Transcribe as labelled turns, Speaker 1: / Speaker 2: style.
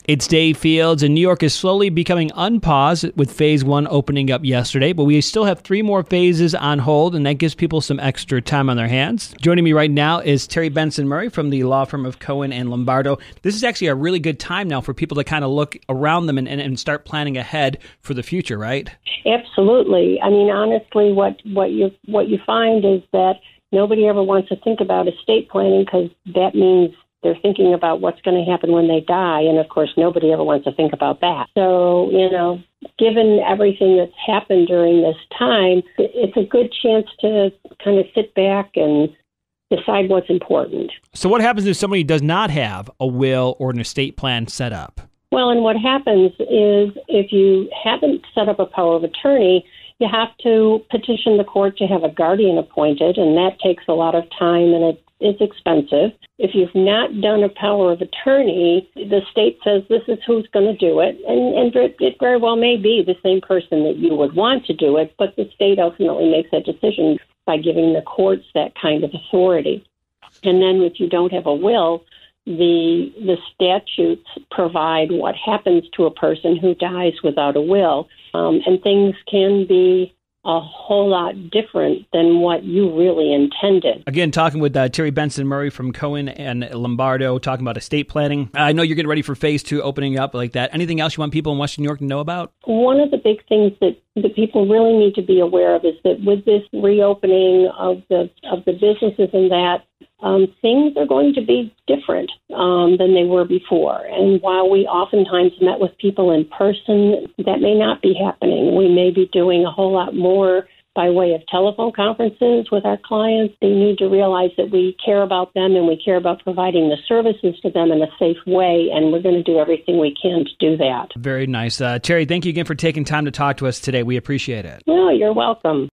Speaker 1: It's Dave Fields, and New York is slowly becoming unpaused with Phase 1 opening up yesterday, but we still have 3 more phases on hold, and that gives people some extra time on their hands. Joining me right now is Terrie Benson Murray from the law firm of Cohen and Lombardo. This is actually a really good time now for people to kind of look around them and start planning ahead for the future, right?
Speaker 2: Absolutely. I mean, honestly, what you find is that nobody ever wants to think about estate planning because that means they're thinking about what's going to happen when they die. And, of course, nobody ever wants to think about that. So, given everything that's happened during this time, it's a good chance to kind of sit back and decide what's important.
Speaker 1: So what happens if somebody does not have a will or an estate plan set up?
Speaker 2: Well, and what happens is if you haven't set up a power of attorney, you have to petition the court to have a guardian appointed, and that takes a lot of time and it's expensive. If you've not done a power of attorney, the state says this is who's going to do it, and it very well may be the same person that you would want to do it, but the state ultimately makes that decision by giving the courts that kind of authority. And then if you don't have a will, the statutes provide what happens to a person who dies without a will, and things can be a whole lot different than what you really intended.
Speaker 1: Again, talking with Terrie Benson Murray from Cohen and Lombardo, talking about estate planning. I know you're getting ready for Phase 2 opening up like that. Anything else you want people in Western New York to know about?
Speaker 2: One of the big things that the people really need to be aware of is that with this reopening of the businesses and that, things are going to be different than they were before. And while we oftentimes met with people in person, that may not be happening. We may be doing a whole lot more by way of telephone conferences with our clients. They need to realize that we care about them and we care about providing the services to them in a safe way, and we're going to do everything we can to do that.
Speaker 1: Very nice. Terrie, thank you again for taking time to talk to us today. We appreciate it.
Speaker 2: No, you're welcome.